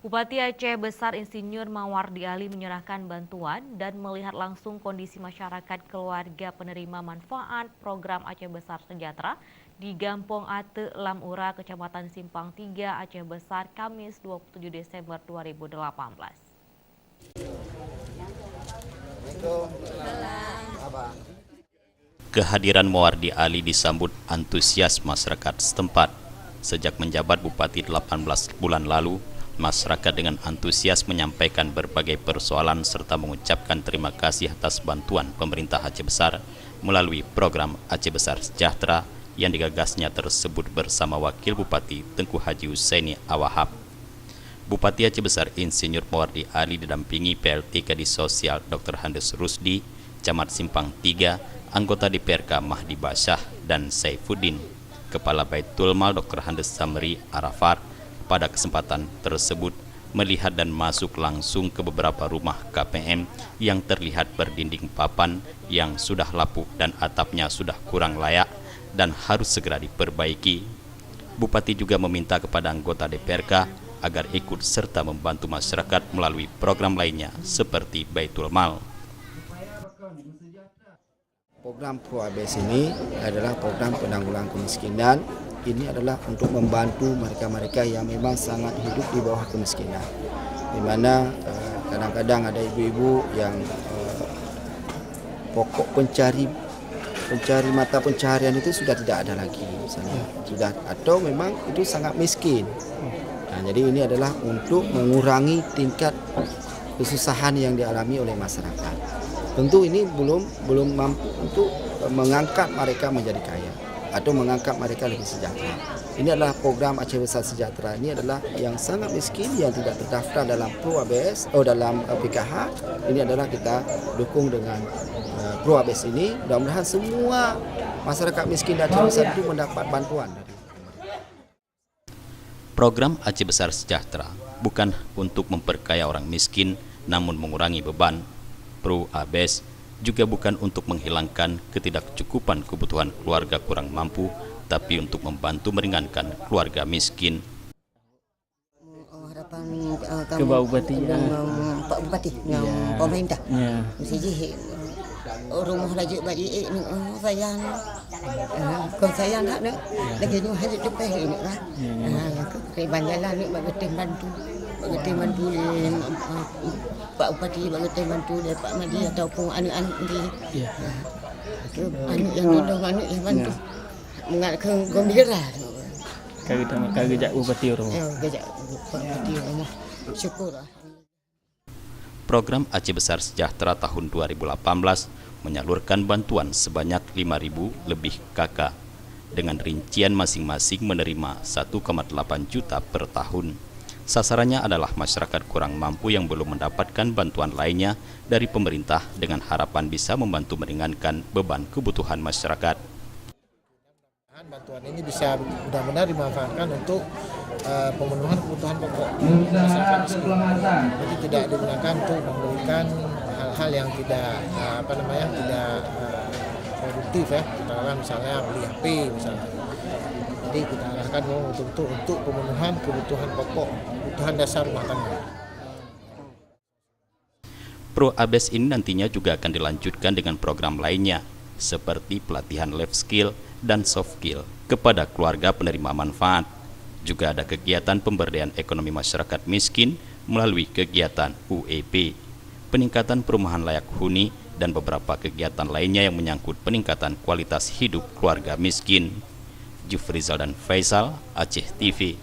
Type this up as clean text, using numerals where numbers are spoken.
Bupati Aceh Besar Insinyur Mawardi Ali menyerahkan bantuan dan melihat langsung kondisi masyarakat keluarga penerima manfaat program Aceh Besar Sejahtera di Gampong Ate Lamura, Kecamatan Simpang 3, Aceh Besar, Kamis 27 Desember 2018. Kehadiran Mawardi Ali disambut antusias masyarakat setempat. Sejak menjabat Bupati 18 bulan lalu, masyarakat dengan antusias menyampaikan berbagai persoalan serta mengucapkan terima kasih atas bantuan pemerintah Aceh Besar melalui program Aceh Besar Sejahtera yang digagasnya tersebut bersama Wakil Bupati Tengku Haji Husaini Awahab. Bupati Aceh Besar Insinyur Mawardi Ali didampingi PLT Kadis Sosial Dr. Handes Rusdi, Camat Simpang 3, anggota DPRK Mahdi Basyah dan Saifuddin, Kepala Baitul Mal Dr. Handes Samri Arafat. Pada kesempatan tersebut melihat dan masuk langsung ke beberapa rumah KPM yang terlihat berdinding papan yang sudah lapuk dan atapnya sudah kurang layak dan harus segera diperbaiki. Bupati juga meminta kepada anggota DPRK agar ikut serta membantu masyarakat melalui program lainnya seperti Baitul Mal. Program Pro ABS ini adalah program penanggulangan kemiskinan. Ini adalah untuk membantu mereka-mereka yang memang sangat hidup di bawah kemiskinan. Di mana kadang-kadang ada ibu-ibu yang pokok pencari mata pencaharian itu sudah tidak ada lagi, misalnya sudah, atau memang itu sangat miskin. Nah, jadi ini adalah untuk mengurangi tingkat kesusahan yang dialami oleh masyarakat. Tentu ini belum mampu untuk mengangkat mereka menjadi kaya atau mengangkat mereka lebih sejahtera. Ini adalah program Aceh Besar Sejahtera. Ini adalah yang sangat miskin yang tidak terdaftar dalam Pro ABS dalam PKH. Ini adalah kita dukung dengan Pro ABS ini. Mudah-mudahan semua masyarakat miskin di Aceh Besar itu mendapat bantuan. Program Aceh Besar Sejahtera bukan untuk memperkaya orang miskin, namun mengurangi beban. Pro ABS juga bukan untuk menghilangkan ketidakcukupan kebutuhan keluarga kurang mampu, tapi untuk membantu meringankan keluarga miskin. Harapan ke Pak Bupati, Pak Bupati, pemerintah, mesti rumah lagi bagi sayang, kau sayang nak lagi tu hari depan ini lah, keban jalan ni bagi bantu Pak Bupati bagi bantu dari Pak Madi ataupun anak-anak di anak yang duduk anak yang bantu mengatakan gembira. Kagak Bupati rumah. Gajak Bupati rumah. Syukurlah. Program Aceh Besar Sejahtera tahun 2018 menyalurkan bantuan sebanyak 5.000 lebih KK dengan rincian masing-masing menerima 1,8 juta per tahun. Sasarannya adalah masyarakat kurang mampu yang belum mendapatkan bantuan lainnya dari pemerintah dengan harapan bisa membantu meringankan beban kebutuhan masyarakat. Bantuan ini bisa benar-benar dimanfaatkan untuk pemenuhan kebutuhan pokok masyarakat miskin. Jadi tidak digunakan untuk memberikan hal-hal yang tidak tidak produktif ya. Misalnya beli HP misalnya. Jadi kita arahkan untuk pemenuhan kebutuhan pokok, kebutuhan dasar rumah tangga. Pro ABS ini nantinya juga akan dilanjutkan dengan program lainnya seperti pelatihan life skill dan soft skill kepada keluarga penerima manfaat. Juga ada kegiatan pemberdayaan ekonomi masyarakat miskin melalui kegiatan UEP, peningkatan perumahan layak huni, dan beberapa kegiatan lainnya yang menyangkut peningkatan kualitas hidup keluarga miskin. Jufrizal dan Faisal, Aceh TV.